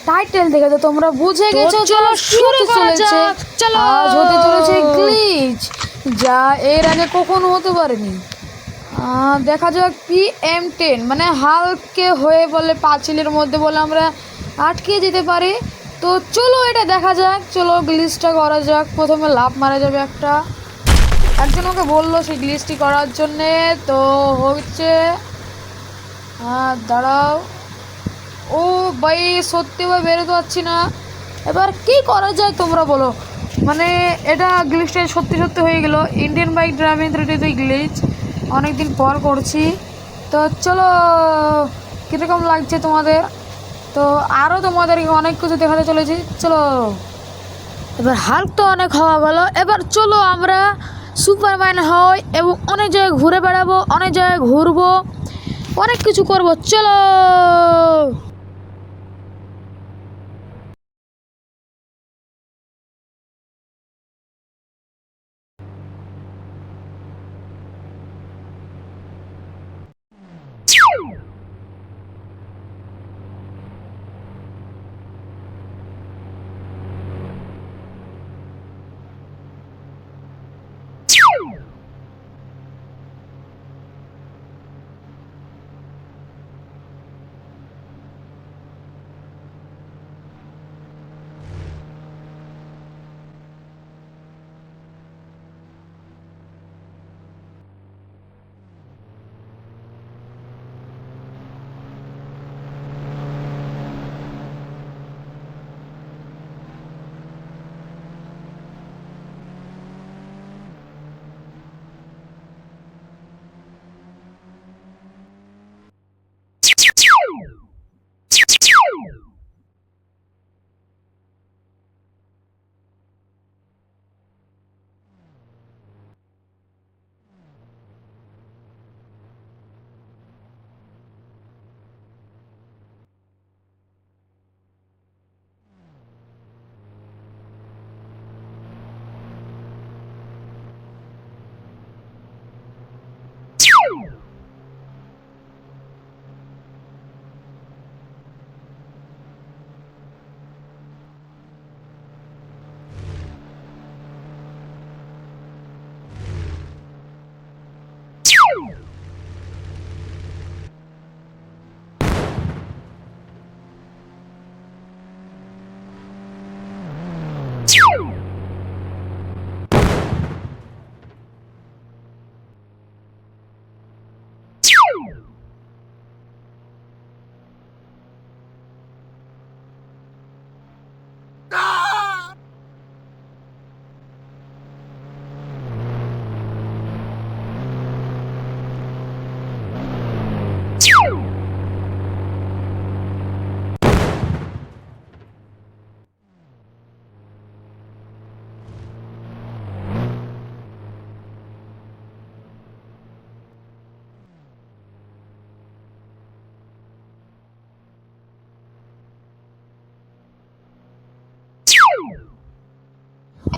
Title দেখে তো তোমরা বুঝে গেছো। চলো শুরু করা যাক। চলো। আজ হতে চলেছে গ্লিচ, যা এর আগে কখনো হতে পারেনি। দেখা যাক PM10 মানে হালকে হয়ে বলে পাঁচিলের মধ্যে বলে আমরা আটকে যেতে পারি। তো চলো এটা দেখা যাক, চলো গ্লিচটা করা যাক। প্রথমে লাফ মারা যাবে একটা, একজন ওকে বললো সেই গ্লিচটি করার জন্যে। তো হচ্ছে দাঁড়াও, ও ভাই সত্যি ভাই বেরোতে পারছি না। এবার কি করা যায় তোমরা বলো। মানে এটা গ্লিচটা সত্যি সত্যি হয়ে গেল। Indian bike driving 3D glitch অনেকদিন পর করছি। তো চলো কীরকম লাগছে তোমাদের। তো আরও তোমাদেরকে অনেক কিছু দেখাতে চলেছি। চলো এবার হাল্ক তো অনেক হওয়া গেল, এবার চলো আমরা সুপারম্যান হই এবং অনেক জায়গায় ঘুরে বেড়াবো, অনেক জায়গায় ঘুরবো, অনেক কিছু করবো। চলো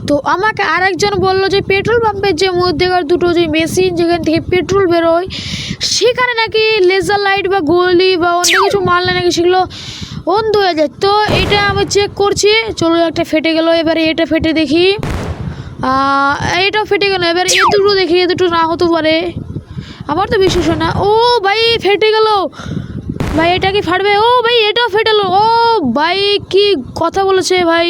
তো আমাকে আরেকজন বললো যে পেট্রোল পাম্পের যে মধ্যেকার দুটো যে মেশিন যেখান থেকে পেট্রোল বেরোয় সেখানে নাকি লেজার লাইট বা গুলি বা অন্য কিছু মারলে নাকি সেগুলো বন্ধ হয়ে যায়। তো এটা আমি চেক করছি। চলো একটা ফেটে গেল, এবারে এটা ফেটে দেখি। এটাও ফেটে গেল, এবার এ দুটো দেখি, এ দুটো না হতে পারে, আমার তো বিশ্বাস হয় না। ও ভাই ফেটে গেল ভাই, এটা কি ফাটবে? ও ভাই এটাও ফেটেলো। ও ভাই কি কথা বলেছে ভাই।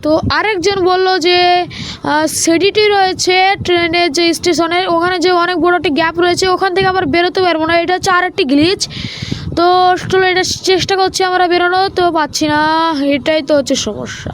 তো আরেকজন বলল যে সিডিটি রয়েছে ট্রেনের যে স্টেশনের ওখানে যে অনেক বড় একটা গ্যাপ রয়েছে, ওখান থেকে আমরা বেরোতে পারবো না। এটা হচ্ছে আরেকটি গ্লিচ। তো চলো এটা চেষ্টা করছি আমরা বেরোনো, তো পাচ্ছি না, এটাই তো হচ্ছে সমস্যা।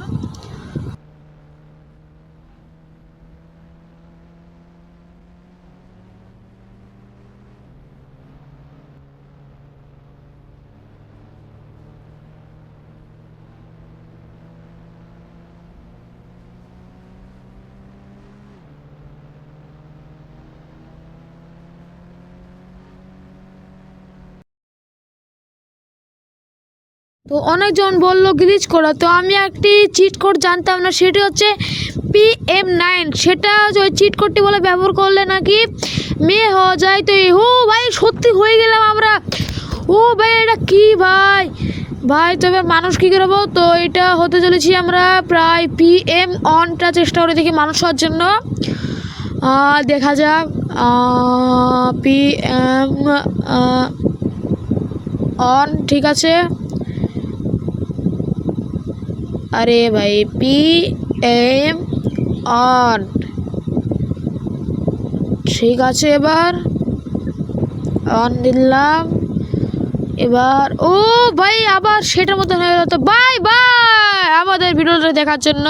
তো অনেকজন বললো গ্লিচ করা, তো আমি একটি চিট কোড জানতাম না, সেটি হচ্ছে PM9। সেটা ওই চিট কোডটি বলে ব্যবহার করলে নাকি মেয়ে হওয়া যায়। তো ও ভাই সত্যি হয়ে গেলাম আমরা। ও ভাই এটা কি ভাই ভাই তো এবার মানুষ কী করবো? তো এটা হতে চলেছি আমরা প্রায় PM1টা চেষ্টা করে দেখি মানুষ হওয়ার জন্য। দেখা যাক। PM অন, ঠিক আছে। আরে ভাই PM অন, ঠিক আছে। এবার অন দিলাম। এবার ও ভাই আবার সেটার মতো হয়ে গেল। তো বাই বাই আমাদের ভিডিওটা দেখার জন্য।